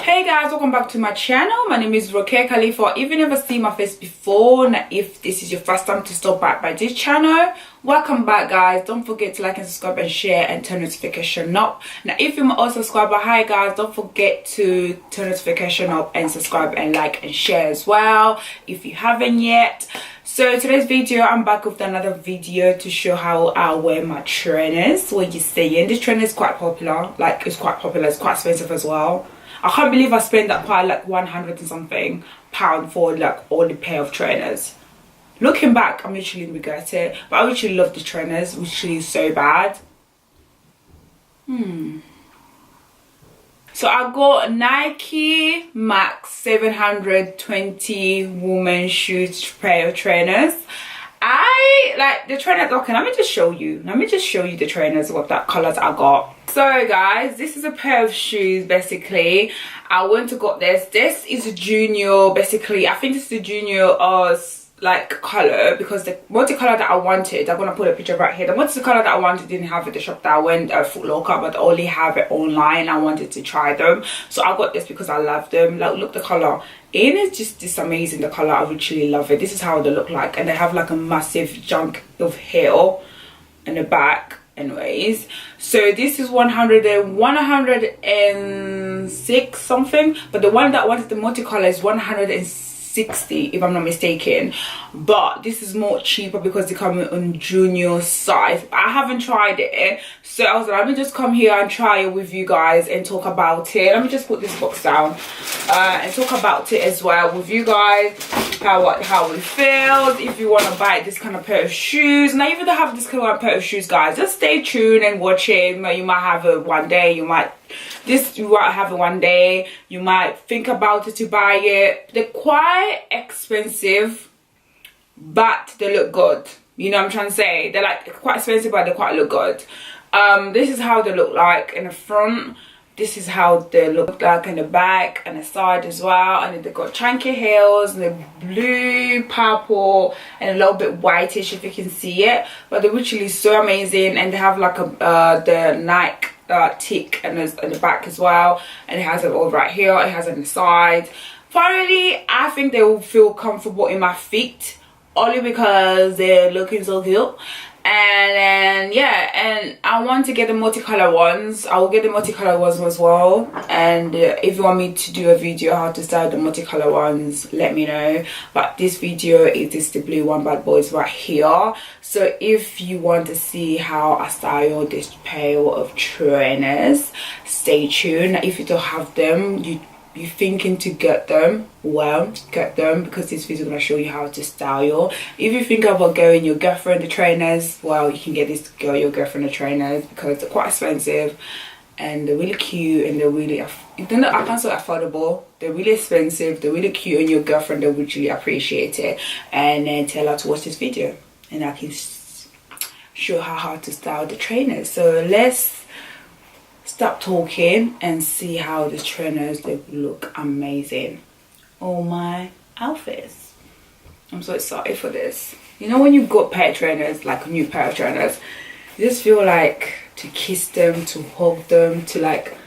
Hey guys, welcome back to my channel. My name is Rokia Khalifa. If you never seen my face before, now if this is your first time to stop by this channel, welcome back guys. Don't forget to like and subscribe and share and turn notification up. Now if you're a subscriber, hi guys, don't forget to turn notification up and subscribe and like and share as well if you haven't yet. So today's video, I'm back with another video to show how I wear my trainers. What you saying? This trainer is quite popular. It's quite expensive as well. I can't believe I spent that quite like 100 and something pound for like all the pair of trainers. Looking back, I'm literally regret it, but I literally love the trainers, literally so bad. So I got Nike Max 720 woman shoes pair of trainers. I like the trainers. Okay, let me just show you the trainers, what that colors I got. So guys, this is a pair of shoes. Basically I went to got this is a junior. Basically I think this is the junior like color, because the multicolor that I wanted, I'm gonna put a picture right here, the multicolor that I wanted didn't have at the shop that I went at Foot Locker, but only have it online. I wanted to try them, so I got this because I love them. Like, look, the color in is just amazing. The color, I really love it. This is how they look like, and they have like a massive chunk of heel in the back anyways. So this is 106 something, but the one that I wanted the multicolor is 160 if I'm not mistaken, but this is more cheaper because they come in junior size. I haven't tried it, so I was like, let me just come here and try it with you guys and talk about it. Let me just put this box down and talk about it as well with you guys, how it feels, if you want to buy this kind of pair of shoes. And even if they have this kind of pair of shoes, guys, just stay tuned and watch it. You might have it one day, you might have it one day, you might think about it to buy it. They're quite expensive, but they look good. You know what I'm trying to say? They're like quite expensive, but they quite look good. This is how they look like in the front. This is how they look like in the back and the side as well. And then they've got chunky heels and the blue, purple, and a little bit whitish if you can see it. But they're literally so amazing, and they have like the Nike tick and in the back as well, and it has it all right here, it has it on the side. Finally, I think they will feel comfortable in my feet, only because they're looking so cute. And then yeah, and I want to get the multicolor ones. I will get the multicolor ones as well, and if you want me to do a video how to style the multicolor ones, let me know. But this video is the blue one, bad boys, right here. So if you want to see how I style this pair of trainers, stay tuned. If you don't have them, you're thinking to get them, well, get them, because this video is going to show you how to style. If you think about getting your girlfriend the trainers, well, you can get this to go your girlfriend the trainers, because they're quite expensive and they're really cute, and they're really, I can't say affordable, they're really expensive, they're really cute, and your girlfriend, they would really appreciate it. And then tell her to watch this video and I can show her how to style the trainers. So let's stop talking and see how the trainers, they look amazing. All my outfits, I'm so excited for this. You know, when you've got pair of trainers, like a new pair of trainers, you just feel like to kiss them, to hug them, to like,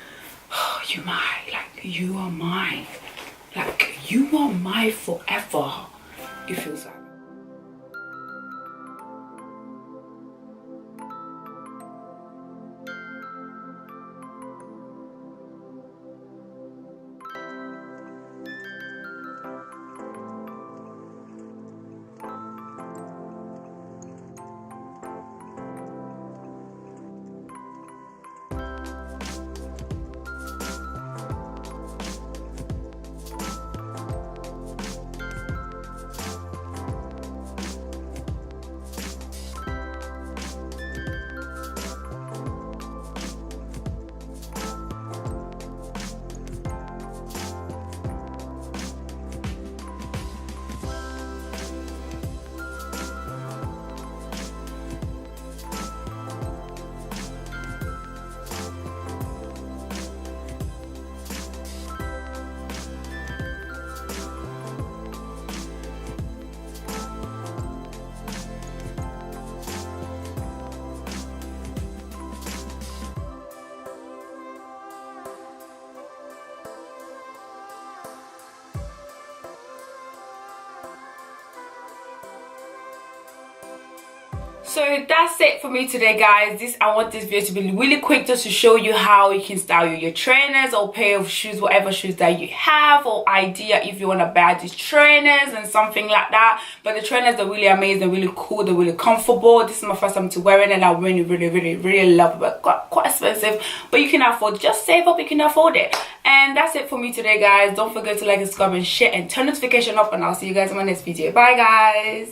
oh, you mine, like you are mine, like you are mine forever. It feels like. So that's it for me today, guys. I want this video to be really quick, just to show you how you can style your trainers or pair of shoes, whatever shoes that you have, or idea if you want to buy these trainers and something like that. But the trainers are really amazing, really cool, they're really comfortable. This is my first time to wearing it, and I really love it. But quite expensive, but you can afford. Just save up, you can afford it. And that's it for me today, guys. Don't forget to like, subscribe and share, and turn notification up, and I'll see you guys in my next video. Bye, guys.